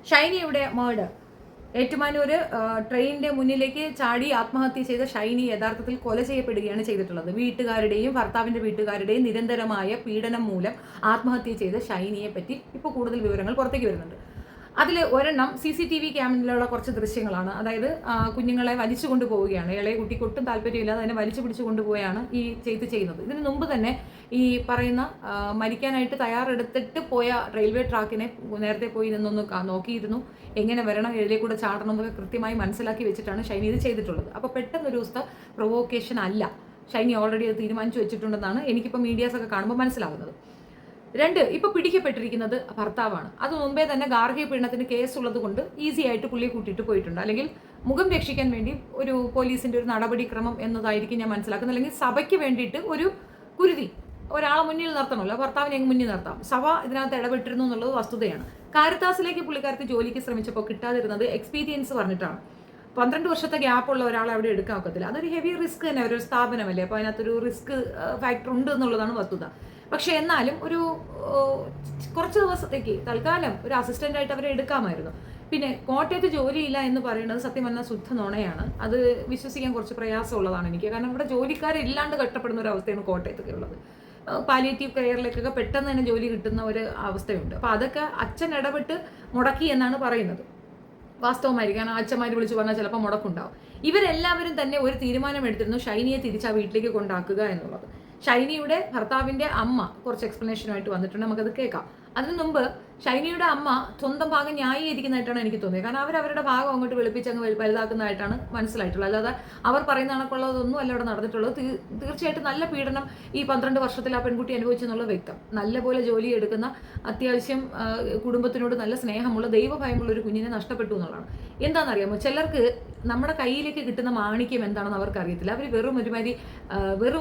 ഷൈനിയുടെ murder. Ettumanoor ട്രെയിനിന്റെ മുന്നിലേക്ക് ചാടി ആത്മഹത്യ ചെയ്ത ഷൈനി യഥാർത്ഥത്തിൽ കൊല ചെയ്യപ്പെടുകയാണ് ചെയ്തിട്ടുള്ളത്. വീട്ടുകാരുടെയും ഭർത്താവിന്റെ വീട്ടുകാരുടെയും നിരന്തരമായ പീഡനം മൂലം ആത്മഹത്യ ചെയ്ത ഷൈനിയെ പറ്റി ഇപ്പോൾ കൂടുതൽ വിവരങ്ങൾ പുറത്തേക്ക് വരുന്നുണ്ട്. അതിൽ ഒരെണ്ണം CCTV ക്യാമറയിലുള്ള കുറച്ച് ദൃശ്യങ്ങളാണ്. അതായത് കുഞ്ഞുങ്ങളെ വലിച്ചു കൊണ്ടുപോവുകയാണ്. ഇളയ കുട്ടിക്ക് ഒട്ടും താല്പര്യമില്ലാതെ അതിനെ വലിച്ചു പിടിച്ചു കൊണ്ടുപോയാണ് ഈ ചെയ്യുന്നത്. ഇതിന് മുമ്പ് തന്നെ ഈ പറയുന്ന മരിക്കാനായിട്ട് തയ്യാറെടുത്തിട്ട് പോയ റെയിൽവേ ട്രാക്കിനെ നേരത്തെ പോയി നിന്നൊന്ന് നോക്കിയിരുന്നു. എങ്ങനെ വരണം, ഇതിലേ കൂടെ ചാടണം എന്നൊക്കെ കൃത്യമായി മനസ്സിലാക്കി വെച്ചിട്ടാണ് ഷൈനി ഇത് ചെയ്തിട്ടുള്ളത്. അപ്പോൾ പെട്ടെന്നൊരു ദിവസത്തെ പ്രൊവോക്കേഷൻ അല്ല. ഷൈനി ഓൾറെഡി അത് തീരുമാനിച്ചു വെച്ചിട്ടുണ്ടെന്നാണ് എനിക്കിപ്പോൾ മീഡിയാസൊക്കെ കാണുമ്പോൾ മനസ്സിലാകുന്നത്. 2, ഇപ്പോൾ പിടിക്കപ്പെട്ടിരിക്കുന്നത് ഭർത്താവാണ്. അത് മുമ്പേ തന്നെ ഗാർഹിക പീഡനത്തിന് കേസുള്ളത് കൊണ്ട് ഈസി ആയിട്ട് പുള്ളിയെ കൂട്ടിയിട്ട് പോയിട്ടുണ്ട്. അല്ലെങ്കിൽ മുഖം രക്ഷിക്കാൻ വേണ്ടി ഒരു പോലീസിന്റെ ഒരു നടപടിക്രമം എന്നതായിരിക്കും ഞാൻ മനസ്സിലാക്കുന്നത്. അല്ലെങ്കിൽ സഭയ്ക്ക് വേണ്ടിയിട്ട് ഒരു കുരുതി ഒരാളെ മുന്നിൽ നിർത്തണമല്ലോ, ഭർത്താവിനെ മുന്നിൽ നിർത്താം. സഭ ഇതിനകത്ത് ഇടപെട്ടിരുന്നു എന്നുള്ളത് വസ്തുതയാണ്. കാരിത്താസിലേക്ക് പുള്ളിക്കാർക്ക് ജോലിക്ക് ശ്രമിച്ചപ്പോൾ കിട്ടാതിരുന്നത് എക്സ്പീരിയൻസ് പറഞ്ഞിട്ടാണ്. 12 വർഷത്തെ ഗ്യാപ്പുള്ള ഒരാളെ അവിടെ എടുക്കാൻ ഒക്കത്തില്ല. അതൊരു ഹെവി റിസ്ക് തന്നെ, ഒരു സ്ഥാപനമല്ലേ. അപ്പോൾ അതിനകത്തൊരു റിസ്ക് ഫാക്ടർ ഉണ്ട് എന്നുള്ളതാണ് വസ്തുത. പക്ഷെ എന്നാലും ഒരു കുറച്ച് ദിവസത്തേക്ക് തൽക്കാലം ഒരു അസിസ്റ്റൻ്റായിട്ട് അവരെ എടുക്കാമായിരുന്നു. പിന്നെ കോട്ടയത്ത് ജോലിയില്ല എന്ന് പറയുന്നത് സത്യം പറഞ്ഞാൽ ശുദ്ധ നുണയാണ്. അത് വിശ്വസിക്കാൻ കുറച്ച് പ്രയാസമുള്ളതാണ് എനിക്ക്. കാരണം ഇവിടെ ജോലിക്കാരില്ലാണ്ട് കഷ്ടപ്പെടുന്ന ഒരു അവസ്ഥയാണ് കോട്ടയത്തൊക്കെ ഉള്ളത്. പാലിയേറ്റീവ് കെയറിലേക്കൊക്കെ പെട്ടെന്ന് തന്നെ ജോലി കിട്ടുന്ന ഒരു അവസ്ഥയുണ്ട്. അപ്പോൾ അതൊക്കെ അച്ഛൻ ഇടപെട്ട് മുടക്കി എന്നാണ് പറയുന്നത്. വാസ്തവമായിരിക്കും. കാരണം അച്ഛന്മാർ വിളിച്ച് പറഞ്ഞാൽ ചിലപ്പോൾ മുടക്കുണ്ടാവും. ഇവരെല്ലാവരും തന്നെ ഒരു തീരുമാനം എടുത്തിരുന്നു, ഷൈനിയെ തിരിച്ച് ആ വീട്ടിലേക്ക് കൊണ്ടാക്കുക എന്നുള്ളത്. ഷൈനിയുടെ ഭർത്താവിൻ്റെ അമ്മ കുറച്ച് എക്സ്പ്ലനേഷനുമായിട്ട് വന്നിട്ടുണ്ട്, നമുക്കത് കേൾക്കാം. അതിനു മുമ്പ് ഷൈനിയുടെ അമ്മ സ്വന്തം ഭാഗം ന്യായീകരിക്കുന്നതായിട്ടാണ് എനിക്ക് തോന്നിയത്. കാരണം അവരുടെ ഭാഗം അങ്ങോട്ട് വെളുപ്പിച്ച് അങ്ങ് വലുതാക്കുന്നതായിട്ടാണ് മനസ്സിലായിട്ടുള്ളത്. അല്ലാതെ അവർ പറയുന്ന കണക്കുള്ളതൊന്നും അല്ല അവിടെ നടന്നിട്ടുള്ളത്. തീർച്ചയായിട്ടും നല്ല പീഡനം ഈ 12 വർഷത്തിൽ ആ പെൺകുട്ടി അനുഭവിച്ചെന്നുള്ള വ്യക്തം. നല്ലപോലെ ജോലി എടുക്കുന്ന, അത്യാവശ്യം കുടുംബത്തിനോട് നല്ല സ്നേഹമുള്ള, ദൈവഭയമുള്ള ഒരു കുഞ്ഞിനെ നഷ്ടപ്പെട്ടു എന്നുള്ളതാണ്. എന്താണെന്നറിയാമോ, ചിലർക്ക് നമ്മുടെ കയ്യിലേക്ക് കിട്ടുന്ന മാണിക്യം എന്താണെന്ന് അവർക്ക് അറിയത്തില്ല. അവർ വെറും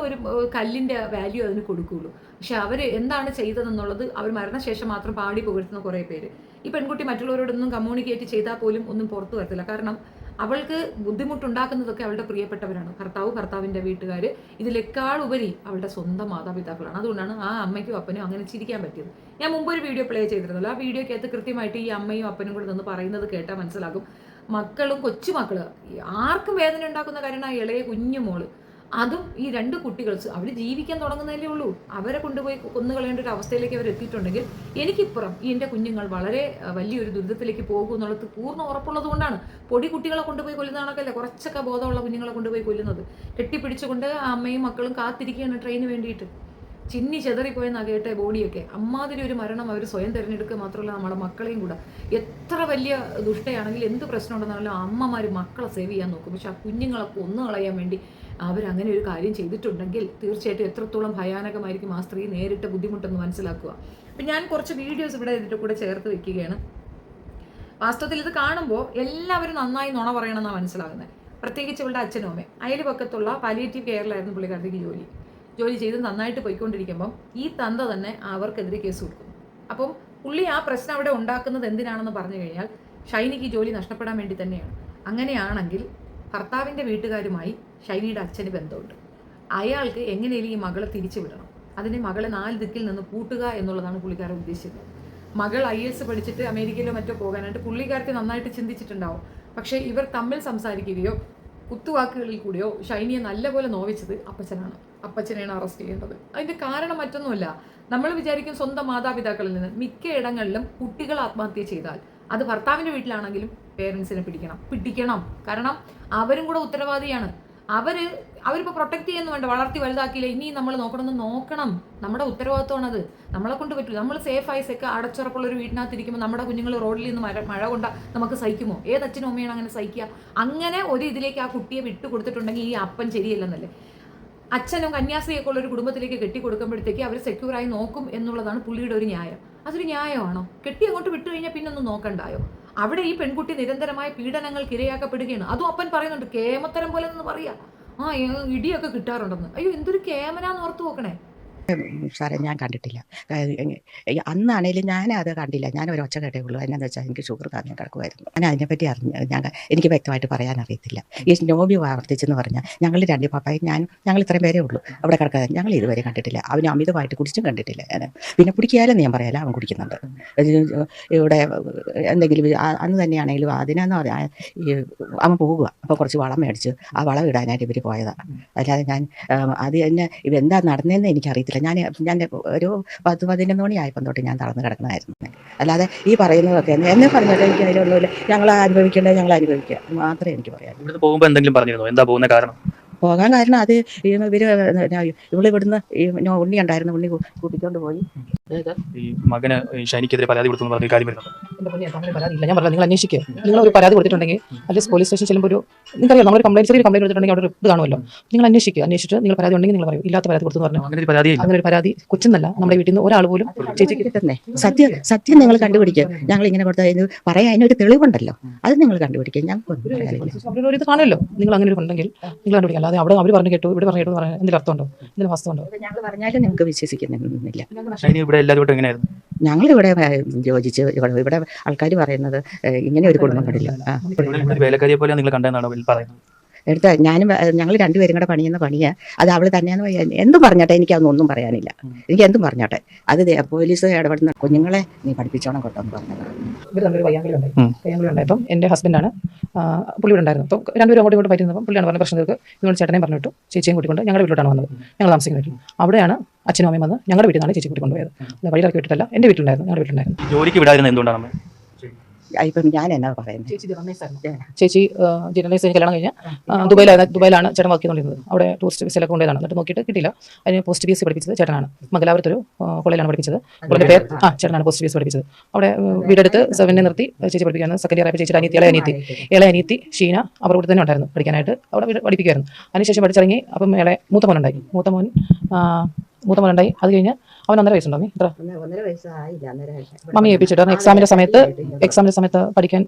ഒരു കല്ലിൻ്റെ വാല്യൂ അതിന് കൊടുക്കുകയുള്ളൂ. പക്ഷെ അവർ എന്താണ് ചെയ്തതെന്നുള്ളത് അവർ മരണശേഷം മാത്രം പാടി പുകഴ്ത്തുന്ന കുറേ പേര്. ഈ പെൺകുട്ടി മറ്റുള്ളവരോടൊന്നും കമ്മ്യൂണിക്കേറ്റ് ചെയ്താൽ പോലും ഒന്നും പുറത്തു വരത്തില്ല. കാരണം അവൾക്ക് ബുദ്ധിമുട്ടുണ്ടാക്കുന്നതൊക്കെ അവളുടെ പ്രിയപ്പെട്ടവരാണ്. ഭർത്താവിൻ്റെ വീട്ടുകാർ, ഇതിലേക്കാൾ ഉപരി അവളുടെ സ്വന്തം മാതാപിതാക്കളാണ്. അതുകൊണ്ടാണ് ആ അമ്മയ്ക്കും അപ്പനും അങ്ങനെ ചിരിക്കാൻ പറ്റിയത്. ഞാൻ മുമ്പ് ഒരു വീഡിയോ പ്ലേ ചെയ്തിരുന്നല്ലോ. ആ വീഡിയോക്കകത്ത് കൃത്യമായിട്ട് ഈ അമ്മയും അപ്പനും കൂടെ നിന്ന് പറയുന്നത് കേട്ടാൽ മനസ്സിലാകും. മക്കളും കൊച്ചുമക്കൾ ആർക്കും വേദന ഉണ്ടാക്കുന്ന കാര്യമാണ് ഇളയ കുഞ്ഞു മോള്. അതും ഈ 2 കുട്ടികൾ അവർ ജീവിക്കാൻ തുടങ്ങുന്നതല്ലേ ഉള്ളൂ. അവരെ കൊണ്ടുപോയി കൊന്നുകളയേണ്ട ഒരു അവസ്ഥയിലേക്ക് അവർ എത്തിയിട്ടുണ്ടെങ്കിൽ എനിക്കിപ്പുറം എൻ്റെ കുഞ്ഞുങ്ങൾ വളരെ വലിയൊരു ദുരിതത്തിലേക്ക് പോകും എന്നുള്ളത് പൂർണ്ണ ഉറപ്പുള്ളത് കൊണ്ടാണ്. പൊടി കുട്ടികളെ കൊണ്ടുപോയി കൊല്ലുന്ന കണക്കല്ലേ കുറച്ചൊക്കെ ബോധമുള്ള കുഞ്ഞുങ്ങളെ കൊണ്ടുപോയി കൊല്ലുന്നത്. കെട്ടിപ്പിടിച്ചുകൊണ്ട് അമ്മയും മക്കളും കാത്തിരിക്കുകയാണ് ട്രെയിന് വേണ്ടിയിട്ട്. ചിന്നി ചെതറിപ്പോയെന്നാണ് കേട്ട ബോഡിയൊക്കെ. അമ്മാതിരി ഒരു മരണം അവർ സ്വയം തിരഞ്ഞെടുക്കുക മാത്രമല്ല നമ്മുടെ മക്കളെയും കൂടെ. എത്ര വലിയ ദുഷ്ടയാണെങ്കിൽ എന്ത് പ്രശ്നം ഉണ്ടെന്നാണല്ലോ അമ്മമാർ മക്കളെ സേവ് ചെയ്യാൻ നോക്കും. പക്ഷെ ആ കുഞ്ഞുങ്ങളെ കൊന്നു കളയാൻ വേണ്ടി അവരങ്ങനെ ഒരു കാര്യം ചെയ്തിട്ടുണ്ടെങ്കിൽ തീർച്ചയായിട്ടും എത്രത്തോളം ഭയാനകമായിരിക്കും ആ സ്ത്രീ നേരിട്ട ബുദ്ധിമുട്ടെന്ന് മനസ്സിലാക്കുക. അപ്പം ഞാൻ കുറച്ച് വീഡിയോസ് ഇവിടെ ഇതിൻ്റെ കൂടെ ചേർത്ത് വെക്കുകയാണ്. വാസ്തവത്തിൽ ഇത് കാണുമ്പോൾ എല്ലാവരും നന്നായി നുണ പറയണമെന്നാണ് മനസ്സിലാകുന്നത്. പ്രത്യേകിച്ച് ഇവളുടെ അച്ഛനും അമ്മയും. അയൽപക്കത്തുള്ള പാലിയേറ്റീവ് കെയറിലായിരുന്നു പുള്ളിക്കാരത്തേക്ക് ജോലി ചെയ്ത് നന്നായിട്ട് പോയിക്കൊണ്ടിരിക്കുമ്പം ഈ തന്ത തന്നെ അവർക്കെതിരെ കേസ് കൊടുക്കും. അപ്പം പുള്ളി ആ പ്രശ്നം അവിടെ ഉണ്ടാക്കുന്നത് എന്തിനാണെന്ന് പറഞ്ഞു കഴിഞ്ഞാൽ ഷൈനിക്ക് ജോലി നഷ്ടപ്പെടാൻ വേണ്ടി തന്നെയാണ്. അങ്ങനെയാണെങ്കിൽ ഭർത്താവിൻ്റെ വീട്ടുകാരുമായി ഷൈനിയുടെ അച്ഛന് ബന്ധമുണ്ട്. അയാൾക്ക് എങ്ങനെയും ഈ മകളെ തിരിച്ചു വിടണം. അതിനെ മകളെ 4 ദിക്കിൽ നിന്ന് പൂട്ടുക എന്നുള്ളതാണ് പുള്ളിക്കാരൻ ഉദ്ദേശിച്ചത്. മകൾ IAS പഠിച്ചിട്ട് അമേരിക്കയിലോ മറ്റോ പോകാനായിട്ട് പുള്ളിക്കാരത്തെ നന്നായിട്ട് ചിന്തിച്ചിട്ടുണ്ടാവും. പക്ഷേ ഇവർ തമ്മിൽ സംസാരിക്കുകയോ കുത്തുവാക്കുകളിൽ കൂടിയോ ഷൈനിയെ നല്ലപോലെ നോവിച്ചത് അപ്പച്ചനെയാണ് അറസ്റ്റ് ചെയ്യേണ്ടത്. അതിൻ്റെ കാരണം മറ്റൊന്നുമല്ല. നമ്മൾ വിചാരിക്കും സ്വന്തം മാതാപിതാക്കളിൽ നിന്ന്. മിക്ക ഇടങ്ങളിലും കുട്ടികൾ ആത്മഹത്യ ചെയ്താൽ അത് ഭർത്താവിൻ്റെ വീട്ടിലാണെങ്കിലും പേരൻസിനെ പിടിക്കണം. കാരണം അവരും കൂടെ ഉത്തരവാദിയാണ്. അവരിപ്പോൾ പ്രൊട്ടക്ട് ചെയ്യുന്നു വേണ്ട, വളർത്തി വലുതാക്കിയില്ല, ഇനി നമ്മൾ നോക്കണം. നമ്മുടെ ഉത്തരവാദിത്വമാണത്. നമ്മളെ കൊണ്ട് പറ്റില്ല. നമ്മൾ സേഫായി അടച്ചുറപ്പുള്ള ഒരു വീട്ടിനകത്തിരിക്കുമ്പോൾ നമ്മുടെ കുഞ്ഞുങ്ങൾ റോഡിൽ നിന്ന് മഴ കൊണ്ട നമുക്ക് സഹിക്കുമോ? ഏതച്ഛനും അമ്മയാണ് അങ്ങനെ സഹിക്കുക? അങ്ങനെ ഒരു ഇതിലേക്ക് ആ കുട്ടിയെ വിട്ടു കൊടുത്തിട്ടുണ്ടെങ്കിൽ ഈ അപ്പൻ ശരിയല്ലെന്നല്ലേ. അച്ഛനും കന്യാസ്ത്രീയൊക്കെ ഉള്ള ഒരു കുടുംബത്തിലേക്ക് കെട്ടിക്കൊടുക്കുമ്പോഴത്തേക്ക് അവർ സെക്യൂറായി നോക്കും എന്നുള്ളതാണ് പുള്ളിയുടെ ഒരു ന്യായം. അതൊരു ന്യായമാണോ? കെട്ടി അങ്ങോട്ട് വിട്ടു കഴിഞ്ഞാൽ പിന്നെ ഒന്നും നോക്കണ്ടായോ? അവിടെ ഈ പെൺകുട്ടി നിരന്തരമായ പീഡനങ്ങൾക്ക് ഇരയാക്കപ്പെടുകയാണ്. അതും അപ്പൻ പറയുന്നുണ്ട്, കേമത്തരം പോലെ എന്ന് പറയാ. ഇടിയൊക്കെ കിട്ടാറുണ്ടെന്ന്. അയ്യോ, എന്തൊരു കേമനാന്ന് ഓർത്ത് നോക്കണേ. സാറേ ഞാൻ കണ്ടിട്ടില്ല. അന്നാണേലും ഞാനത് കണ്ടില്ല. ഞാനൊരു ഒച്ച കേട്ടേ ഉള്ളൂ. എന്നാന്ന് വെച്ചാൽ എനിക്ക് ഷുഗർ താഴ്ന്ന് കിടക്കുമായിരുന്നു. ഞാൻ അതിനെപ്പറ്റി എനിക്ക് വ്യക്തമായിട്ട് പറയാൻ അറിയത്തില്ല. ഈ നോബി വർദ്ധിച്ചെന്ന് പറഞ്ഞാൽ ഞങ്ങൾ രണ്ട് പപ്പായും ഞങ്ങൾ ഇത്രയും പേരേ ഉള്ളൂ അവിടെ കിടക്കാൻ. ഞങ്ങൾ ഇതുവരെ കണ്ടിട്ടില്ല. അവന് അമിതമായിട്ട് കുടിച്ചും കണ്ടിട്ടില്ല ഞാൻ. പിന്നെ കുടിക്കാനും ഞാൻ പറയാല്ല, അവൻ കുടിക്കുന്നുണ്ട്. ഇവിടെ എന്തെങ്കിലും അന്ന് തന്നെയാണെങ്കിലും അതിനെന്ന് പറഞ്ഞാൽ ഈ അവൻ പോകുക. അപ്പോൾ കുറച്ച് വളം മേടിച്ച് ആ വളം ഇടാനായിട്ട് ഇവർ പോയതാണ്. അല്ലാതെ ഞാൻ അത് തന്നെ ഇതെന്താ നടന്നതെന്ന് എനിക്കറിയത്തില്ല. ഞാൻ ഒരു 10-11 മണിയായപ്പം തൊട്ട് ഞാൻ തളർന്ന് കിടക്കണമായിരുന്നു. അല്ലാതെ ഈ പറയുന്നതൊക്കെ എന്നെ പറഞ്ഞിട്ട് എനിക്ക് അതിലൊന്നുമില്ല. ഞങ്ങൾ അനുഭവിക്കുക മാത്രമേ എനിക്ക് പറയാനുള്ളൂ. ഇവിടുന്ന് പോകുമ്പോൾ എന്തെങ്കിലും പറഞ്ഞിരുന്നോ? എന്താ പോകുന്ന കാരണം? പോകാൻ കാരണം അത് ഇവിടുന്ന് ഉണ്ണി ഉണ്ടായിരുന്നു. ഉണ്ണി കൂട്ടിക്കൊണ്ട് പോയി. ഈ മകന് ഷൈനിക്കെതിരെ പരാതി കൊടുത്തു പറഞ്ഞ കാര്യം വരുന്നുണ്ട്. എൻ്റെ പൊന്നെ, അങ്ങനെ പരാതിയില്ല. ഞാൻ പറഞ്ഞത് നിങ്ങൾ അന്വേഷിക്കുക. നിങ്ങൾ ഒരു പരാതി കൊടുത്തിട്ടുണ്ടെങ്കിൽ അല്ലെങ്കിൽ പോലീസ് സ്റ്റേഷൻ ചെല്ലുമ്പോൾ നിങ്ങൾക്കറിയാം നമ്മളൊരു ചെറിയ കംപ്ലൈൻറ്റ് കൊടുത്തിട്ടുണ്ടെങ്കിൽ അവിടെ ഒരു ഇത് കാണുമല്ലോ. നിങ്ങൾ അന്വേഷിക്കുക. അന്വേഷിച്ചിട്ട് നിങ്ങൾ പരാതി ഉണ്ടെങ്കിൽ നിങ്ങൾ പറയും ഇല്ലാത്ത പരാതി കൊടുത്തു പറഞ്ഞു. അങ്ങനെ ഒരു പരാതി അങ്ങനെ ഒരു പരാതി കൊച്ചെന്നല്ല, നമ്മുടെ വീട്ടിൽ നിന്ന് ഒരാൾ പോലും ചേച്ചിക്ക് തന്നെ സത്യം നിങ്ങൾ കണ്ടുപിടിക്കുക. ഞങ്ങൾ ഇങ്ങനെ കൊടുത്ത പറയാൻ അതിനൊരു തെളിവുണ്ടല്ലോ, അത് നിങ്ങൾ കണ്ടുപിടിക്കുക. ഞങ്ങൾക്ക് ഇത് കാണുമല്ലോ. നിങ്ങൾ അങ്ങനെ ഒരു ഉണ്ടെങ്കിൽ നിങ്ങൾ കണ്ടുപിടിക്കുക. അല്ലാതെ അവിടെ അവർ പറഞ്ഞു കേട്ടു ഇവിടെ പറഞ്ഞു കേട്ടു പറയാൻ എന്തെങ്കിലും അർത്ഥമുണ്ടോ? എന്തെങ്കിലും വാസ്തവമുണ്ടോ? ഞങ്ങൾ പറഞ്ഞാലും നിങ്ങൾക്ക് വിശ്വസിക്കുന്നില്ല. ഷൈനി ഇവിടെ എല്ലാവരും എങ്ങനെയായിരുന്നു? ഞങ്ങളിവിടെ യോജിച്ച് ഇവിടെ ആൾക്കാർ പറയുന്നത് ഇങ്ങനെ ഒരു കുടുംബങ്ങളില്ല. വേലക്കാരിയെ പോലെ നിങ്ങൾ കണ്ടെന്നാണോ പറയുന്നത്? എടുത്ത ഞങ്ങൾ രണ്ടുപേരും കൂടെ പണിയുന്ന പണിയാണ്. അത് അവൾ തന്നെയാന്ന് എന്തും പറഞ്ഞോട്ടെ, എനിക്കതൊന്നും പറയാനില്ല. എനിക്ക് എന്തും പറഞ്ഞോട്ടെ. അത് പോലീസ് ഇടപെടുന്ന കുഞ്ഞുങ്ങളെ നീ പഠിപ്പിച്ചോണം കൊണ്ടോന്ന് പറഞ്ഞത്. ഇവർ തമ്മിൽ വയ്യാങ്കളിയുണ്ടായപ്പം എൻ്റെ ഹസ്ബൻഡാണ് പുള്ളി ഇവിടെ ഉണ്ടായിരുന്നു. അപ്പം രണ്ടുപേരും അങ്ങോട്ട് ഇങ്ങോട്ട് പറ്റുന്നപ്പം പുള്ളിയാണ് പറഞ്ഞ പ്രശ്നം തീർക്ക് ഇതുകൊണ്ട് ചേട്ടനെയും പറഞ്ഞിട്ടു ചേച്ചിയും കൂട്ടിക്കൊണ്ട് ഞങ്ങളുടെ വീട്ടിലോട്ടാണ് വന്നത്. ഞങ്ങൾ താമസിക്കുന്ന വീട്ടിൽ അവിടെയാണ് അച്ഛനും അമ്മയും വന്ന് ഞങ്ങളുടെ വീട്ടിൽ നിന്നാണ് ചേച്ചി കൂട്ടിക്കൊണ്ടുപോയത്. വഴിയിറക്കി വിട്ടിട്ടല്ല, എൻ്റെ വീട്ടിലുണ്ടായിരുന്നു, ഞങ്ങളുടെ വീട്ടിലുണ്ടായിരുന്നു. ജോലിക്ക് വിടാതിരുന്നത് എന്തുകൊണ്ടാണ്? ഇപ്പം ഞാൻ എന്നാ പറയുന്നത്, ചേച്ചി ജേർണലിസ്റ്റ് കല്യാണം കഴിഞ്ഞ് ദുബായിലാണ് ചേട്ടൻ വർക്ക് ചെയ്തുകൊണ്ടിരുന്നത്. അവിടെ ടൂറിസ്റ്റ് വിസയിലൊക്കെ കൊണ്ടുപോയതാണ്. എന്നിട്ട് നോക്കിയിട്ട് കിട്ടിയില്ല. അതിന് പോസ്റ്റ് PSC പഠിപ്പിച്ചത് ചേട്ടനാണ്. മംഗലാപുരത്തൊരു കോളേജിലാണ് പഠിപ്പിച്ചത്. കോളേജിൻ്റെ പേര് ചേട്ടനാണ് പോസ്റ്റ് PSC പഠിപ്പിച്ചത്. അവിടെ വീടെടുത്ത് 7 നിർത്തി ചേച്ചി പഠിപ്പിക്കുകയാണ്. സെക്കൻഡ് ഇയർ ആയപ്പോൾ ചേച്ചിയുടെ ഇളയ അനിയത്തി ഷീന അവർ കൂടെ തന്നെ ഉണ്ടായിരുന്നു പഠിക്കാനായിട്ട്. അവിടെ പഠിപ്പിക്കുമായിരുന്നു. അതിനുശേഷം പഠിച്ചിറങ്ങി. അപ്പം മൂത്ത മോനുണ്ടായി. മൂത്ത മോനുണ്ടായി. അത് കഴിഞ്ഞ് അവൻ 1.5 വയസ്സുണ്ടോ? ഇത്ര മമ്മി ഏൽപ്പിച്ചിട്ടാണ് എക്സാമിന്റെ സമയത്ത് പഠിക്കാൻ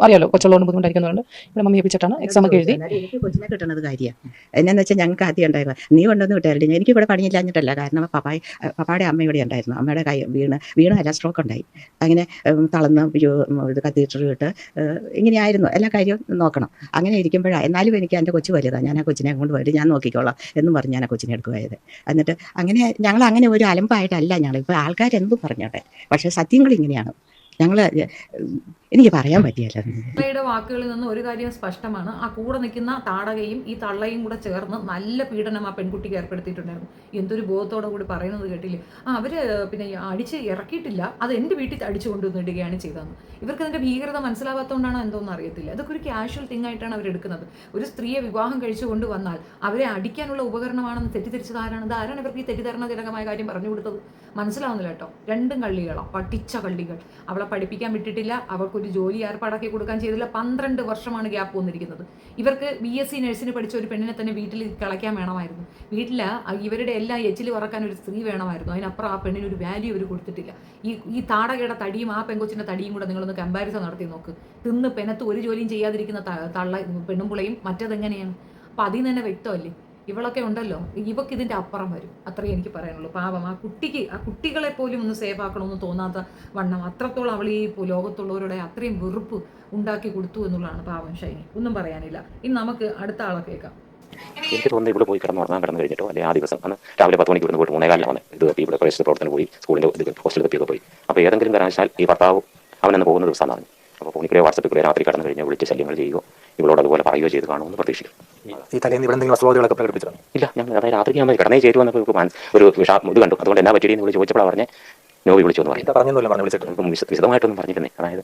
അറിയാലോ, കൊച്ചുള്ളതുകൊണ്ട് ബുദ്ധിമുട്ടായിരിക്കുന്നതുകൊണ്ട് ഇവിടെ മമ്മി ഏൽപ്പിച്ചിട്ടാണ് എക്സാം ഒക്കെ എഴുതി. എനിക്ക് കൊച്ചിനെ കിട്ടുന്നത് കാര്യമാണ്. എന്നാന്ന് വെച്ചാൽ ഞങ്ങൾക്ക് ആദ്യം ഉണ്ടായിരുന്നു. നീ കൊണ്ടൊന്നും കിട്ടാറില്ല. എനിക്ക് ഇവിടെ പണിയില്ലാഞ്ഞിട്ടല്ല. കാരണം പപ്പായുടെ അമ്മ ഇവിടെ ഉണ്ടായിരുന്നു. അമ്മയുടെ കൈ വീണ് സ്ട്രോക്ക് ഉണ്ടായി. അങ്ങനെ തളർന്ന് ഇത് കത്തീറ്റർ ഇട്ട് ഇങ്ങനെയായിരുന്നു. എല്ലാ കാര്യവും നോക്കണം. അങ്ങനെ ഇരിക്കുമ്പോഴാണ് എന്നാലും എനിക്ക് എൻ്റെ കൊച്ചു വലുതാണ്. ഞാൻ ആ കൊച്ചിനെ കൊണ്ട് പോയിട്ട് ഞാൻ നോക്കിക്കോളാം എന്നും പറഞ്ഞ് ഞാൻ ആ കൊച്ചിനെ എടുക്കുമായത്. എന്നിട്ട് ഞങ്ങൾ അങ്ങനെ ഒരു അലമ്പായിട്ടല്ല ഞങ്ങൾ. ഇപ്പോൾ ആൾക്കാരെന്തും പറഞ്ഞോട്ടെ, പക്ഷേ സത്യങ്ങൾ ഇങ്ങനെയാണ്. എനിക്ക് പറയാൻ പറ്റിയല്ല. തള്ളയുടെ വാക്കുകളിൽ നിന്ന് ഒരു കാര്യം സ്പഷ്ടമാണ്. ആ കൂടെ നിൽക്കുന്ന താടകയും ഈ തള്ളയും കൂടെ ചേർന്ന് നല്ല പീഡനം ആ പെൺകുട്ടിക്ക് ഏർപ്പെടുത്തിയിട്ടുണ്ടായിരുന്നു. എന്തൊരു ബോധത്തോടെ കൂടി പറയുന്നത് കേട്ടില്ലേ? അവര് പിന്നെ അടിച്ച് ഇറക്കിയിട്ടില്ല, അത് എൻ്റെ വീട്ടിൽ അടിച്ചു കൊണ്ടുവന്നിടുകയാണ് ചെയ്തതെന്ന്. ഇവർക്ക് അതിൻ്റെ ഭീകരത മനസ്സിലാവാത്തതുകൊണ്ടാണോ എന്തോന്നും അറിയത്തില്ല. അതൊക്കെ ഒരു ക്യാഷ്വൽ തിങ് ആയിട്ടാണ് അവരെടുക്കുന്നത്. ഒരു സ്ത്രീയെ വിവാഹം കഴിച്ചു കൊണ്ടുവന്നാൽ അവരെ അടിക്കാനുള്ള ഉപകരണമാണെന്ന് തെറ്റിദ്ധരിച്ചത് ആരാണ്? ഇത് ആരാണ് ഇവർക്ക് ഈ തെറ്റിദ്ധാരണജനകമായ കാര്യം പറഞ്ഞു കൊടുത്തത്? മനസ്സിലാവുന്നില്ല കേട്ടോ. രണ്ടും കള്ളികളാണ്, പഠിച്ച കള്ളികൾ. അവളെ പഠിപ്പിക്കാൻ വിട്ടിട്ടില്ല, അവർക്കൊരു ജോലി ഏർപ്പാടാക്കി കൊടുക്കാൻ ചെയ്തില്ല. 12 വർഷമാണ് ഗ്യാപ്പ് വന്നിരിക്കുന്നത്. ഇവർക്ക് BSc നഴ്സിന് പഠിച്ച ഒരു പെണ്ണിനെ തന്നെ വീട്ടിൽ കളയ്ക്കാൻ വേണമായിരുന്നു. വീട്ടിൽ ഇവരുടെ എല്ലാം എച്ചിൽ വറക്കാൻ ഒരു സ്ത്രീ വേണമായിരുന്നു. അതിനപ്പുറം ആ പെണ്ണിന് ഒരു വാല്യൂ അവർ കൊടുത്തിട്ടില്ല. ഈ താടകയുടെ തടിയും ആ പെങ്കൊച്ചിൻ്റെ തടിയും കൂടെ നിങ്ങളൊന്ന് കമ്പാരിസൺ നടത്തി നോക്ക്. തിന്ന് പെനത്ത് ഒരു ജോലിയും ചെയ്യാതിരിക്കുന്ന പെണ്ണുമ്പുളയും മറ്റതെങ്ങനെയാണ്? അപ്പം അതിൽ നിന്ന് തന്നെ വ്യക്തമല്ലേ ഇവളൊക്കെ ഉണ്ടല്ലോ. ഇവക്ക് ഇതിൻ്റെ അപ്പുറം വരും. അത്രയും എനിക്ക് പറയാനുള്ളൂ. പാവം ആ കുട്ടികളെ പോലും ഒന്ന് സേഫ് ആക്കണമെന്ന് തോന്നാത്ത വണ്ണം അത്രത്തോളം അവൾ ഈ ലോകത്തുള്ളവരുടെ അത്രയും വെറുപ്പ് ഉണ്ടാക്കി കൊടുത്തു എന്നുള്ളതാണ് പാവം ഷൈനി. ഒന്നും പറയാനില്ല. ഇനി നമുക്ക് അടുത്ത ആളെ കേൾക്കാം. എനിക്ക് തോന്നുന്നത് ഇവിടെ പോയി കിടന്നു കഴിഞ്ഞിട്ടോ, അല്ലെങ്കിൽ ആ ദിവസം അന്ന് രാവിലെ 10 മണിക്ക് ഇവിടുന്ന് പോയിട്ട് 3:15 വന്ന് ഇത് തപ്പി ഇവിടെ പ്രവേശന പ്രവർത്തനം പോയി സ്കൂളിൻ്റെ ഹോസ്റ്റലിൽ തപ്പിയൊക്കെ പോയി. അപ്പോൾ ഏതെങ്കിലും കാരണവശാൽ ഈ ഭർത്താവ് അവനെന്ന് പോകുന്ന ദിവസമാണ് അറിഞ്ഞു. അപ്പോൾ ഫോണിക്കൂടെ വാട്സപ്പിൽ കൂടെ രാത്രി കടന്നു കഴിഞ്ഞാൽ വിളിച്ച് ശല്യങ്ങൾ ചെയ്യുകയോ ഇവളോട് അതുപോലെ പറയുകയോ ചെയ്ത് കാണുമെന്ന് പ്രതീക്ഷിക്കും. ഈ തലേന്ന് ഇവിടെ എന്തെങ്കിലും അസ്വാദികളൊക്കെ പ്രകടിപ്പിച്ചോ? ഇല്ല, ഞങ്ങൾ അതായത് രാത്രി ഞാൻ കിടന്നേ ചേരുവെന്നപ്പോൾ ഒരു ഇത് കണ്ടു. അതുകൊണ്ട് എന്നാ പറ്റിയെന്ന് വിളിച്ച് ചോദിച്ചപ്പോഴാണ് പറഞ്ഞേ നോവി വിളിച്ചു എന്ന് പറയുന്നത്. വിശദമായിട്ടൊന്നും പറഞ്ഞിരുന്നേ. അതായത്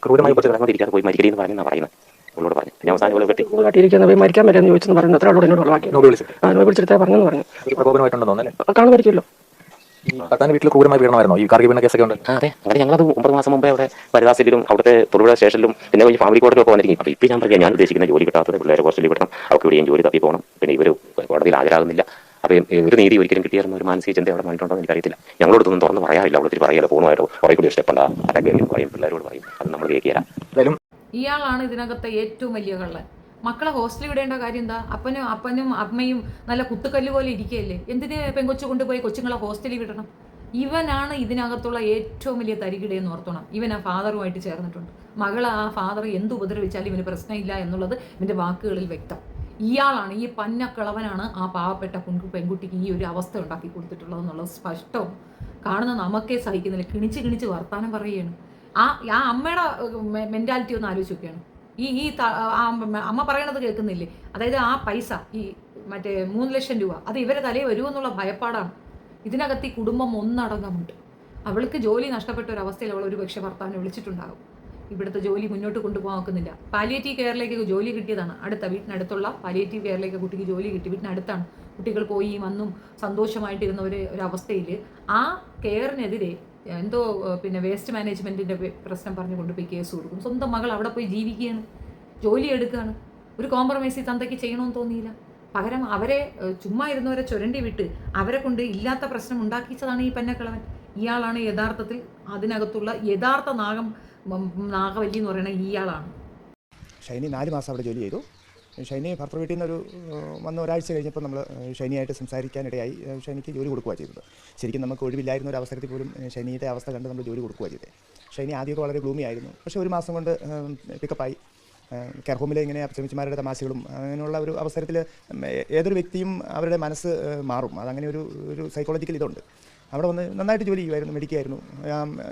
ക്രൂരമായി കുറച്ച് കിടന്നിരിക്കാതെ പോയി മരിക്കടിയെന്ന് പറഞ്ഞാൽ പറയുന്നത് അവളോട് പറഞ്ഞു. ഞാൻ അവസാനം പോലെ കാട്ടിയിരിക്കുന്നത് മരിക്കാൻ പറ്റുമെന്ന് ചോദിച്ചെന്ന് പറഞ്ഞു. അത്ര അവളോട് എന്നോട് ഉറവാക്കി നോബി വിളിച്ചെടുത്താൽ പറഞ്ഞു പ്രകോപനമായിട്ടുണ്ടെന്ന് തോന്നുന്നു. കാണുമായിരിക്കുമല്ലോ. വീട്ടിൽ ക്രൂരമായി വീണമായിരുന്നോ? ഈ കാർഗിൽ കേസൊക്കെ ഉണ്ട്. അതെ, അങ്ങനെ ഞങ്ങളത് 9 മാസം മുമ്പേ അവിടെ പരിദാസിലും അവിടുത്തെ തൊടുപുഴ സ്റ്റേഷനിലും പിന്നെ ഈ ഫാമിലി കോടതിയിലൊക്കെ വന്നിരിക്കും. അപ്പോൾ ഇപ്പം ഞാൻ പറയാം, ഞാൻ ഉദ്ദേശിക്കുന്ന ജോലി കിട്ടാത്തത് പിള്ളേരെ ഹോസ്റ്റലിൽ വിടണം, അവർക്ക് ഇവിടെയും ജോലി തപ്പി പോകണം. പിന്നെ ഇവർ കോടതിയിൽ ഹാജരാകുന്നില്ല. അപ്പോൾ ഒരു നീതി ഒരിക്കലും കിട്ടിയായിരുന്ന ഒരു മാനസിക ചിന്ത അവിടെ വന്നിട്ടുണ്ടോ എന്ന് എനിക്കറിയത്തില്ല. ഞങ്ങളോടൊന്നും തുറന്ന് പറയാറില്ല. അവിടെ പറയാലോ, ഫോണുമായിട്ടോ കുറേ കൂടി സ്റ്റെപ്പുണ്ട് അതൊക്കെ പറയും, പിള്ളേരോട് പറയും. അത് നമ്മൾ കേൾക്കില്ല. ഇയാളാണ് ഇതിനകത്തെ ഏറ്റവും വലിയ കള്ളൻ. മക്കളെ ഹോസ്റ്റലിൽ വിടേണ്ട കാര്യം എന്താ? അപ്പനും അമ്മയും നല്ല കുത്തുകല്ല് പോലെ ഇരിക്കുകയല്ലേ, എന്തിന് പെങ്കൊച്ചു കൊണ്ടുപോയി കൊച്ചുങ്ങളെ ഹോസ്റ്റലിൽ വിടണം? ഇവനാണ് ഇതിനകത്തുള്ള ഏറ്റവും വലിയ തരികിടയെന്ന് ഓർത്തോണം. ഇവൻ ആ ഫാദറുമായിട്ട് ചേർന്നിട്ടുണ്ട്. മകളെ ആ ഫാദർ എന്ത് ഉപദ്രവിച്ചാലും ഇവന് പ്രശ്നമില്ല എന്നുള്ളത് ഇവൻ്റെ വാക്കുകളിൽ വ്യക്തം. ഇയാളാണ്, ഈ പന്നക്കിളവനാണ് ആ പാവപ്പെട്ട പെൺകുട്ടിക്ക് ഈ ഒരു അവസ്ഥ ഉണ്ടാക്കി കൊടുത്തിട്ടുള്ളത് എന്നുള്ളത് സ്പഷ്ടവും. കാണുന്ന നമുക്കേ സഹിക്കുന്നില്ല. കിണിച്ച് വർത്താനം പറയുകയാണ്. ആ അമ്മയുടെ മെൻറ്റാലിറ്റി ഒന്ന് ആലോചിച്ച് നോക്കുകയാണ്. അമ്മ പറയണത് കേൾക്കുന്നില്ലേ? അതായത് ആ പൈസ, ഈ മറ്റേ 3 ലക്ഷം രൂപ, അത് ഇവരെ തലയിൽ വരുമെന്നുള്ള ഭയപ്പാടാണ്. ഇതിനകത്ത് ഈ കുടുംബം ഒന്നടങ്കമുണ്ട്. അവൾക്ക് ജോലി നഷ്ടപ്പെട്ട ഒരു അവസ്ഥയിൽ അവൾ ഒരു പക്ഷേ ഭർത്താവിനെ വിളിച്ചിട്ടുണ്ടാകും. ഇവിടുത്തെ ജോലി മുന്നോട്ട് കൊണ്ടുപോകാൻ നോക്കുന്നില്ല. പാലിയേറ്റീവ് കെയറിലേക്ക് ജോലി കിട്ടിയതാണ്. വീട്ടിനടുത്തുള്ള പാലിയേറ്റീവ് കെയറിലേക്ക് കുട്ടിക്ക് ജോലി കിട്ടി. വീട്ടിനടുത്താണ്. കുട്ടികൾ പോയി വന്നും സന്തോഷമായിട്ടിരുന്ന ഒരു അവസ്ഥയിൽ ആ കെയറിനെതിരെ എന്തോ വേസ്റ്റ് മാനേജ്മെൻറ്റിൻ്റെ പ്രശ്നം പറഞ്ഞു കൊണ്ടുപോയി കേസ് കൊടുക്കും. സ്വന്തം മകൾ അവിടെ പോയി ജീവിക്കുകയാണ്, ജോലി എടുക്കുകയാണ്. ഒരു കോംപ്രമൈസ് ഈ തന്തയ്ക്ക് ചെയ്യണമെന്ന് തോന്നിയില്ല. പകരം അവരെ ചുമ്മാ ഇരുന്നവരെ ചുരണ്ടി വിട്ട് അവരെ കൊണ്ട് ഇല്ലാത്ത പ്രശ്നം ഉണ്ടാക്കിച്ചതാണ് ഈ പന്നക്കിളവൻ. ഇയാളാണ് യഥാർത്ഥത്തിൽ അതിനകത്തുള്ള യഥാർത്ഥ നാഗവല്ലി എന്ന് പറയുന്നത് ഇയാളാണ്. ഷൈനി 4 മാസം അവിടെ ജോലി ചെയ്തു. ഷൈനി ഭർത്തൃ വീട്ടിൽ നിന്ന് വന്ന ഒരാഴ്ച കഴിഞ്ഞപ്പോൾ നമ്മൾ ഷൈനിയായിട്ട് സംസാരിക്കാനിടയായി. ഷൈനിക്ക് ജോലി കൊടുക്കുകയാണ് ചെയ്തത്. ശരിക്കും നമുക്ക് ഒഴിവില്ലായിരുന്ന ഒരു അവസരത്തിൽ പോലും ഷൈനിയുടെ അവസ്ഥ കണ്ട് നമ്മൾ ജോലി കൊടുക്കുകയാണ് ചെയ്തത്. ഷൈനി ആദ്യമൊക്കെ വളരെ ഗ്ലൂമി ആയിരുന്നു. പക്ഷേ 1 മാസം കൊണ്ട് പിക്കപ്പായി. കെയർ ഹോമിലെ ഇങ്ങനെ അച്ഛനമ്മമാരുടെ തമാശകളും അങ്ങനെയുള്ള ഒരു അവസരത്തിൽ ഏതൊരു വ്യക്തിയും അവരുടെ മനസ്സ് മാറും. അതങ്ങനെ ഒരു സൈക്കോളജിക്കൽ ഇതുണ്ട്. അവിടെ വന്ന് നന്നായിട്ട് ജോലി ചെയ്യുമായിരുന്നു, മെഡിക്കായിരുന്നു,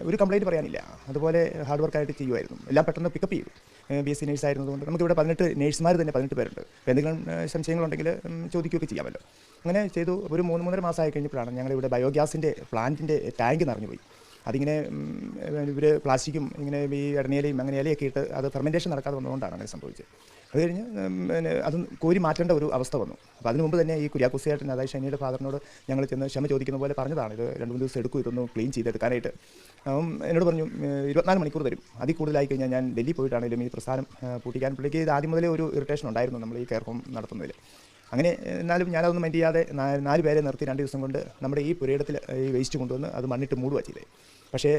ഒരു കംപ്ലയിൻറ്റ് പറയാനില്ല. അതുപോലെ ഹാർഡ് വർക്കായിട്ട് ചെയ്യുമായിരുന്നു. എല്ലാം പെട്ടെന്ന് പിക്കപ്പ് ചെയ്തു. BSc നേഴ്സ് ആയിരുന്നതുകൊണ്ട് നമുക്കിവിടെ 18 നേഴ്സുമാർ തന്നെ 18 പേരുണ്ട്. അപ്പോൾ എന്തെങ്കിലും സംശയങ്ങളുണ്ടെങ്കിൽ ചോദിക്കുകയൊക്കെ ചെയ്യാമല്ലോ. അങ്ങനെ ചെയ്തു. ഒരു 3-3.5 മാസമായി കഴിഞ്ഞപ്പോഴാണ് ഞങ്ങളിവിടെ ബയോഗ്യാസിൻ്റെ പ്ലാന്റിൻ്റെ ടാങ്ക് നിറഞ്ഞുപോയി. അതിങ്ങനെ ഇവർ പ്ലാസ്റ്റിക്കും ഇങ്ങനെ ഈ ഇടനിലയും അങ്ങനെ ഇലയൊക്കെ ഇട്ട് അത് ഫെർമെൻറ്റേഷൻ നടക്കാതെ വന്നതുകൊണ്ടാണ് അങ്ങനെ സംഭവിച്ചത്. അത് കഴിഞ്ഞ് അത് കോരി മാറ്റേണ്ട ഒരു അവസ്ഥ വന്നു. അപ്പോൾ അതിന് മുമ്പ് തന്നെ ഈ കുര്യാക്കോസിയായിട്ട്, അതായത് ഷൈനിയുടെ ഫാദറിനോട് ഞങ്ങൾ ചെന്ന് ക്ഷമ ചോദിക്കുന്ന പോലെ പറഞ്ഞതാണ്. ഇത് 2-3 ദിവസം എടുക്കും ഇതൊന്ന് ക്ലീൻ ചെയ്തെടുക്കാനായിട്ട്. എന്നോട് പറഞ്ഞു 24 മണിക്കൂർ തരും, അതിൽ കൂടുതലായി കഴിഞ്ഞാൽ ഞാൻ ഡൽഹി പോയിട്ടാണെങ്കിലും ഈ പ്രസ്ഥാനം പൂട്ടിക്കാൻ. പുള്ളിക്ക് ഇത് ആദ്യം മുതലേ ഒരു ഇറിറ്റേഷൻ ഉണ്ടായിരുന്നു നമ്മൾ ഈ കെയർ ഹോം നടത്തുന്നതിൽ. അങ്ങനെ എന്നാലും ഞാനതൊന്നും മൈൻഡ് ചെയ്യാതെ 4 പേരെ നിർത്തി 2 ദിവസം കൊണ്ട് നമ്മുടെ ഈ പുരയിടത്തിൽ ഈ വേസ്റ്റ് കൊണ്ടുവന്ന് അത് മണ്ണിട്ട് മൂടുക ചെയ്തേ. പക്ഷേ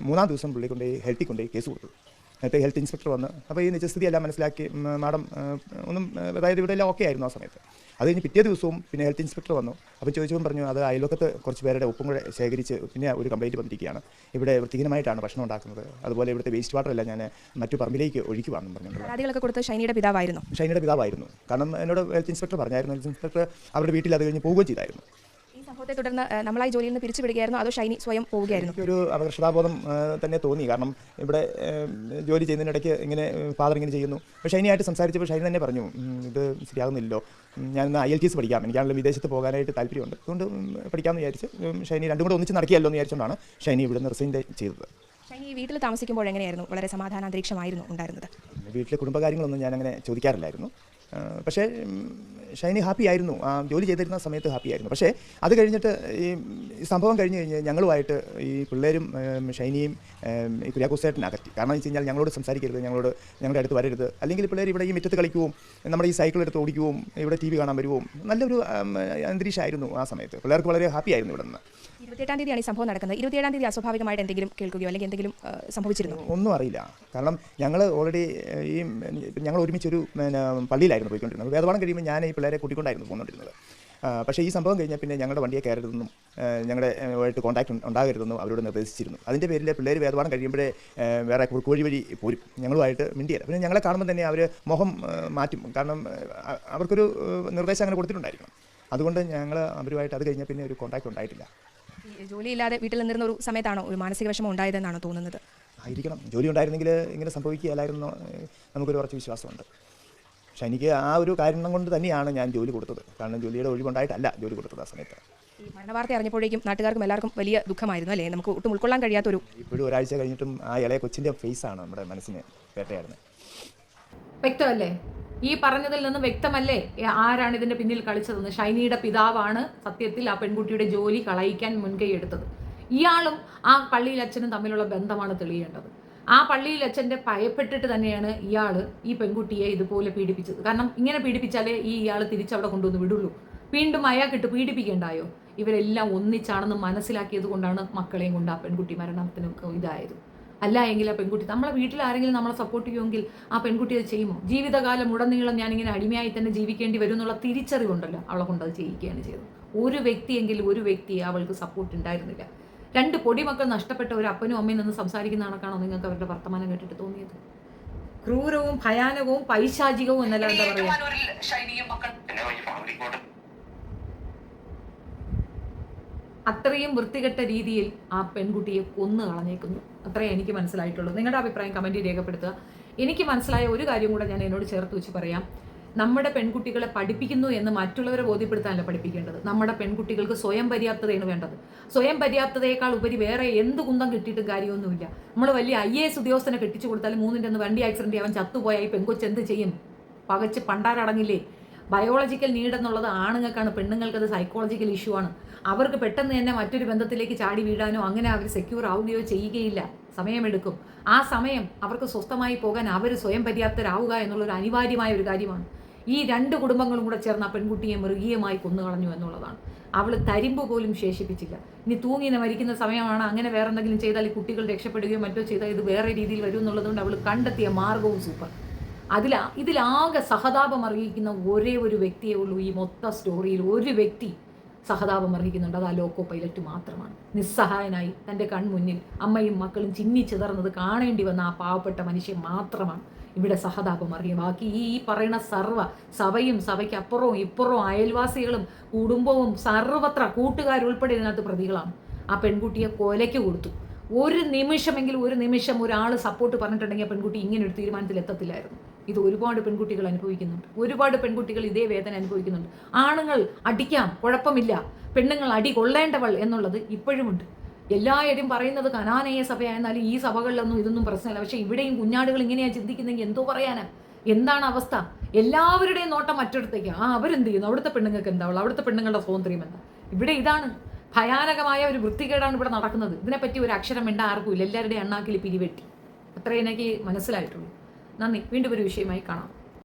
3-ാം ദിവസം പുള്ളി കൊണ്ടുപോയി ഹെൽത്തിൽ കൊണ്ടുപോയി കേസ് കൊടുത്തു. എന്നിട്ട് ഹെൽത്ത് ഇൻസ്പെക്ടർ വന്ന് അപ്പോൾ ഈ നിജസ്ഥിതി എല്ലാം മനസ്സിലാക്കി മാഡം ഒന്നും, അതായത് ഇവിടെ എല്ലാം ഓക്കെ ആയിരുന്നു ആ സമയത്ത്. അത് കഴിഞ്ഞ് പിറ്റേ ദിവസവും പിന്നെ ഹെൽത്ത് ഇൻസ്പെക്ടർ വന്നു. അപ്പോൾ ചോദിച്ചപ്പോൾ പറഞ്ഞു അത് അയൽവക്കത്ത് കുറച്ച് പേരുടെ ഒപ്പും കൂടെ ശേഖരിച്ച് പിന്നെ ഒരു കംപ്ലയിൻറ്റ് വന്നിരിക്കുകയാണ്. ഇവിടെ വൃത്തിഹീനമായിട്ടാണ് ഭക്ഷണം ഉണ്ടാക്കുന്നത്, അതുപോലെ ഇവിടുത്തെ വേസ്റ്റ് വാട്ടർ എല്ലാം ഞാൻ മറ്റു പറമ്പിലേക്ക് ഒഴിക്കുവാണെന്ന് പറഞ്ഞു. പരാതികളൊക്കെ കൊടുത്ത് ഷൈനിയുടെ പിതാവായിരുന്നു. ഷൈനിയുടെ പിതാവായിരുന്നു. കാരണം എന്നോട് ഹെൽത്ത് ഇൻസ്പെക്ടർ പറഞ്ഞായിരുന്നു. ഹെൽത്ത് ഇൻസ്പെക്ടർ അവരുടെ വീട്ടിൽ അത് കഴിഞ്ഞ് പോവുകയും ചെയ്തായിരുന്നു. ഈ സംഭവത്തെ തുടർന്ന് നമ്മളായി ജോലിയിൽ നിന്ന് പിരിച്ചുവിടുകയായിരുന്നു, അതോ ഷൈനി സ്വയം പോവുകയായിരുന്നു? എനിക്കൊരു അപകർഷതാബോധം തന്നെ തോന്നി. കാരണം ഇവിടെ ജോലി ചെയ്യുന്നതിനിടയ്ക്ക് ഇങ്ങനെ ഫാദർ ഇങ്ങനെ ചെയ്യുന്നു. അപ്പോൾ ഷൈനിയായിട്ട് സംസാരിച്ചപ്പോൾ ഷൈനി തന്നെ പറഞ്ഞു ഇത് ശരിയാകുന്നില്ലല്ലോ, ഞാനിന്ന് IELTS പഠിക്കാം, എനിക്കാണല്ലോ വിദേശത്ത് പോകാനായിട്ട് താല്പര്യമുണ്ട്, അതുകൊണ്ട് പഠിക്കാമെന്ന് വിചാരിച്ച് ഷൈനി രണ്ടും കൂടെ ഒന്നിച്ച് നടക്കിയല്ലോ എന്ന് വിചാരിച്ചുകൊണ്ടാണ് ഷൈനി ഇവിടെ നിന്ന് റിസൈൻ ചെയ്തത്. ഷൈനി വീട്ടിൽ താമസിക്കുമ്പോൾ എങ്ങനെയായിരുന്നു? വളരെ സമാധാന അന്തരീക്ഷമായിരുന്നു ഉണ്ടായിരുന്നത്? വീട്ടിലെ കുടുംബകാര്യങ്ങളൊന്നും ഞാനങ്ങനെ ചോദിക്കാറില്ലായിരുന്നു. പക്ഷേ ഷൈനി ഹാപ്പി ആയിരുന്നു, ആ ജോലി ചെയ്തിരുന്ന സമയത്ത് ഹാപ്പി ആയിരുന്നു. പക്ഷേ അത് കഴിഞ്ഞിട്ട് ഈ സംഭവം കഴിഞ്ഞ് ഞങ്ങളുമായിട്ട് ഈ പിള്ളേരും ഷൈനിയും ഈ കുര്യാക്കോസേട്ടനെ അകറ്റി. കാരണം വെച്ച് കഴിഞ്ഞാൽ ഞങ്ങളോട് സംസാരിക്കരുത്, ഞങ്ങളുടെ അടുത്ത് വരരുത്, അല്ലെങ്കിൽ പിള്ളേർ ഇവിടെ ഈ മുറ്റത്ത് കളിക്കുകയും നമ്മുടെ ഈ സൈക്കിൾ എടുത്ത് ഓടിക്കുകയും ഇവിടെ TV കാണാൻ വരുവും നല്ലൊരു അന്തരീക്ഷമായിരുന്നു ആ സമയത്ത്. പിള്ളേർക്ക് വളരെ ഹാപ്പി ആയിരുന്നു ഇവിടെ നിന്ന്. 28-ാം തീയതിയാണ് ഈ സംഭവം നടക്കുന്നത്. 27-ാം തീയതി അസ്വാഭാവികമായിട്ട് എന്തെങ്കിലും കേൾക്കുകയോ അല്ലെങ്കിൽ എന്തെങ്കിലും സംഭവിച്ചിരുന്നു? ഒന്നും അറിയില്ല. കാരണം ഞങ്ങൾ ഓൾറെഡി ഞങ്ങൾ ഒരുമിച്ചൊരു പള്ളിയിലായിരുന്നു പോയിക്കൊണ്ടിരുന്നത്. വേദപാഠം കഴിയുമ്പോൾ ഞാൻ ഈ പിള്ളേരെ കൂട്ടിക്കൊണ്ടായിരുന്നു പോയിക്കൊണ്ടിരുന്നത്. പക്ഷേ ഈ സംഭവം കഴിഞ്ഞാൽ പിന്നെ ഞങ്ങളുടെ വണ്ടിയെ കയറരുതെന്നും ആയിട്ട് കോൺടാക്ട് ഉണ്ടാകരുതെന്നും അവരോട് നിർദ്ദേശിച്ചിരുന്നു. അതിൻ്റെ പേരിൽ പിള്ളേർ വേദപാഠം കഴിയുമ്പോഴേ വേറെ കുറുക്കുവഴി വഴി പോരും, ഞങ്ങളുമായിട്ട് മിണ്ടിയില്ല. പിന്നെ ഞങ്ങളെ കാണുമ്പോൾ തന്നെ അവർ മുഖം മാറ്റും. കാരണം അവർക്കൊരു നിർദ്ദേശം അങ്ങനെ കൊടുത്തിട്ടുണ്ടായിരിക്കണം. അതുകൊണ്ട് ഞങ്ങൾ അവരുമായിട്ട് അത് കഴിഞ്ഞാൽ പിന്നെ ഒരു കോൺടാക്ട് ഉണ്ടായിട്ടില്ല. ജോലിയില്ലാതെ വീട്ടിൽ നിന്നിരുന്ന ഒരു സമയത്താണോ ഒരു മാനസിക വിഷമം ഉണ്ടായതെന്നാണോ തോന്നുന്നത്? ആയിരിക്കണം. ജോലി ഉണ്ടായിരുന്നെങ്കിൽ ഇങ്ങനെ സംഭവിക്കുകയല്ലായിരുന്നു നമുക്കൊരു കുറച്ച് വിശ്വാസമുണ്ട്. പക്ഷേ എനിക്ക് ആ ഒരു കാരണം കൊണ്ട് തന്നെയാണ് ഞാൻ ജോലി കൊടുത്തത്. കാരണം ജോലിയുടെ ഒഴിവുണ്ടായിട്ടല്ല ജോലി കൊടുത്തത് ആ സമയത്ത്. ഈ മരണവാർത്ത അറിഞ്ഞപ്പോഴേക്കും നാട്ടുകാർക്കും എല്ലാവർക്കും വലിയ ദുഃഖമായിരുന്നു അല്ലേ? നമുക്ക് ഒട്ടും ഉൾക്കൊള്ളാൻ കഴിയാത്തൊരു. ഇപ്പോഴും ഒരാഴ്ച കഴിഞ്ഞിട്ടും ആ ഇളയ കൊച്ചിൻ്റെ ഫേസാണ് നമ്മുടെ മനസ്സിന് വേട്ടയാടുന്നത്. വ്യക്തമല്ലേ? ഈ പറഞ്ഞതിൽ നിന്ന് വ്യക്തമല്ലേ ആരാണ് ഇതിന്റെ പിന്നിൽ കളിച്ചതെന്ന്? ഷൈനിയുടെ പിതാവാണ് സത്യത്തിൽ ആ പെൺകുട്ടിയുടെ ജോലി കളയിക്കാൻ മുൻകൈ എടുത്തത്. ഇയാളും ആ പള്ളിയിൽ അച്ഛനും തമ്മിലുള്ള ബന്ധമാണ് തെളിയേണ്ടത്. ആ പള്ളിയിൽ അച്ഛൻ്റെ ഭയപ്പെട്ടിട്ട് തന്നെയാണ് ഇയാൾ ഈ പെൺകുട്ടിയെ ഇതുപോലെ പീഡിപ്പിച്ചത്. കാരണം ഇങ്ങനെ പീഡിപ്പിച്ചാലേ ഇയാൾ തിരിച്ചവിടെ കൊണ്ടുവന്ന് വിടുള്ളൂ. വീണ്ടും അയാൾക്കിട്ട് പീഡിപ്പിക്കേണ്ടായോ? ഇവരെല്ലാം ഒന്നിച്ചാണെന്ന് മനസ്സിലാക്കിയത് കൊണ്ടാണ് മക്കളെയും കൊണ്ട് ആ പെൺകുട്ടി മരണത്തിനൊക്കെ ഇതായത്. അല്ല എങ്കിൽ ആ പെൺകുട്ടി നമ്മളെ വീട്ടിൽ ആരെങ്കിലും നമ്മളെ സപ്പോർട്ട് ചെയ്യുമെങ്കിൽ ആ പെൺകുട്ടി അത് ചെയ്യുമോ? ജീവിതകാലം ഉടനീളം ഞാനിങ്ങനെ അടിമയായി തന്നെ ജീവിക്കേണ്ടി വരും എന്നുള്ള തിരിച്ചറിവുണ്ടല്ലോ അവളെ കൊണ്ട് അത് ചെയ്യിക്കുകയാണ് ചെയ്തത്. ഒരു വ്യക്തി അവൾക്ക് സപ്പോർട്ട് ഉണ്ടായിരുന്നില്ല. 2 പൊടിമക്കൾ നഷ്ടപ്പെട്ട ഒരു അപ്പനും അമ്മയും നിന്ന് സംസാരിക്കുന്ന കണക്കാണോ നിങ്ങൾക്ക് അവരുടെ വർത്തമാനം കേട്ടിട്ട് തോന്നിയത്? ക്രൂരവും ഭയാനകവും പൈശാചികവും എന്നല്ല എന്താ പറയുക. അത്രയും വൃത്തികെട്ട രീതിയിൽ ആ പെൺകുട്ടിയെ കൊന്നു കളഞ്ഞേക്കുന്നു. അത്രേ എനിക്ക് മനസ്സിലായിട്ടുള്ളൂ. നിങ്ങളുടെ അഭിപ്രായം കമൻറ്റിൽ രേഖപ്പെടുത്തുക. എനിക്ക് മനസ്സിലായ ഒരു കാര്യം കൂടെ ഞാൻ എന്നോട് ചേർത്ത് വെച്ച് പറയാം. നമ്മുടെ പെൺകുട്ടികളെ പഠിപ്പിക്കുന്നു എന്ന് മറ്റുള്ളവരെ ബോധ്യപ്പെടുത്താനല്ല പഠിപ്പിക്കേണ്ടത്. നമ്മുടെ പെൺകുട്ടികൾക്ക് സ്വയം പര്യാപ്തതയാണ് വേണ്ടത്. സ്വയം പര്യാപ്തതയേക്കാൾ ഉപരി വേറെ എന്ത് കുന്തം കിട്ടിയിട്ടും കാര്യമൊന്നുമില്ല. നമ്മൾ വലിയ IAS ഉദ്യോഗസ്ഥനെ കെട്ടിച്ചു കൊടുത്താൽ 3 വണ്ടി ആക്സിഡന്റ് അവൻ ചത്തുപോയാൽ ഈ പെൺകൊച്ച് എന്ത് ചെയ്യും? പകച്ച് പണ്ടാരടങ്ങില്ലേ? ബയോളജിക്കൽ നീഡ് എന്നുള്ളത് ആണുങ്ങൾക്കാണ്, പെണ്ണുങ്ങൾക്കത് സൈക്കോളജിക്കൽ ഇഷ്യൂ ആണ്. അവർക്ക് പെട്ടെന്ന് തന്നെ മറ്റൊരു ബന്ധത്തിലേക്ക് ചാടി വീഴാനോ അങ്ങനെ അവർ സെക്യൂർ ആവുകയോ ചെയ്യുകയില്ല. സമയമെടുക്കും. ആ സമയം അവർക്ക് സ്വസ്ഥമായി പോകാൻ അവർ സ്വയം പര്യാപ്തരാവുക എന്നുള്ളൊരു അനിവാര്യമായ ഒരു കാര്യമാണ്. ഈ 2 കുടുംബങ്ങളും കൂടെ ചേർന്ന് ആ പെൺകുട്ടിയെ മൃഗീയമായി കൊന്നുകളഞ്ഞു എന്നുള്ളതാണ്. അവൾ തരിമ്പ് പോലും ശേഷിപ്പിച്ചില്ല. ഇനി തൂങ്ങി മരിക്കുന്ന സമയമാണ്. അങ്ങനെ വേറെ എന്തെങ്കിലും ചെയ്താൽ ഈ കുട്ടികൾ രക്ഷപ്പെടുകയോ മറ്റോ ചെയ്താൽ ഇത് വേറെ രീതിയിൽ വരും എന്നുള്ളതുകൊണ്ട് അവൾ കണ്ടെത്തിയ മാർഗവും സൂപ്പർ. ഇതിലാകെ സഹതാപം അർഹിക്കുന്ന ഒരേ ഒരു വ്യക്തിയേ ഉള്ളൂ ഈ മൊത്ത സ്റ്റോറിയിൽ. ഒരു വ്യക്തി സഹതാപം അർഹിക്കുന്നുണ്ട്, അത് ആ ലോക്കോ പൈലറ്റ് മാത്രമാണ്. നിസ്സഹായനായി തൻ്റെ കൺമുന്നിൽ അമ്മയും മക്കളും ചിന്നി ചിതർന്നത് കാണേണ്ടി വന്ന ആ പാവപ്പെട്ട മനുഷ്യൻ മാത്രമാണ് ഇവിടെ സഹതാപം അറിയുക. ബാക്കി ഈ പറയുന്ന സഭയും സഭയ്ക്ക് അപ്പുറവും ഇപ്പുറവും അയൽവാസികളും കുടുംബവും സർവത്ര കൂട്ടുകാരുൾപ്പെടെ ഇതിനകത്ത് പ്രതികളാണ്. ആ പെൺകുട്ടിയെ കൊലയ്ക്ക് കൊടുത്തു. ഒരു നിമിഷം ഒരാൾ സപ്പോർട്ട് പറഞ്ഞിട്ടുണ്ടെങ്കിൽ ആ പെൺകുട്ടി ഇങ്ങനെ ഒരു തീരുമാനത്തിൽ എത്തത്തില്ലായിരുന്നു. ഇത് ഒരുപാട് പെൺകുട്ടികൾ അനുഭവിക്കുന്നുണ്ട്. ഒരുപാട് പെൺകുട്ടികൾ ഇതേ വേദന അനുഭവിക്കുന്നുണ്ട്. ആണുങ്ങൾ അടിക്കാം, കുഴപ്പമില്ല, പെണ്ണുങ്ങൾ അടി കൊള്ളേണ്ടവൾ എന്നുള്ളത് ഇപ്പോഴുമുണ്ട്. എല്ലാവരും പറയുന്നത് കനാനീയ സഭയായിരുന്നാലും ഈ സഭകളിലൊന്നും ഇതൊന്നും പ്രശ്നമില്ല. പക്ഷേ ഇവിടെയും കുഞ്ഞാടുകൾ ഇങ്ങനെയാണ് ചിന്തിക്കുന്നെങ്കിൽ എന്തോ പറയാനാ? എന്താണ് അവസ്ഥ? എല്ലാവരുടെയും നോട്ടം മറ്റൊരിടത്തേക്ക്. അവരെന്ത് ചെയ്യുന്നു? അവിടുത്തെ പെണ്ണുങ്ങൾക്ക് എന്താവുള്ളൂ? അവിടുത്തെ പെണ്ണുങ്ങളുടെ സ്വാതന്ത്ര്യം എന്താ? ഇവിടെ ഇതാണ് ഭയാനകമായ ഒരു വൃത്തികേടാണ് ഇവിടെ നടക്കുന്നത്. ഇതിനെപ്പറ്റി ഒരു അക്ഷരം വേണ്ട ആർക്കും ഇല്ല. എല്ലാവരുടെയും എണ്ണാക്കിൽ പിരിവെട്ടി. അത്രേ എനിക്ക് മനസ്സിലായിട്ടുള്ളൂ. നന്ദി. വീണ്ടും ഒരു വിഷയമായി കാണാം.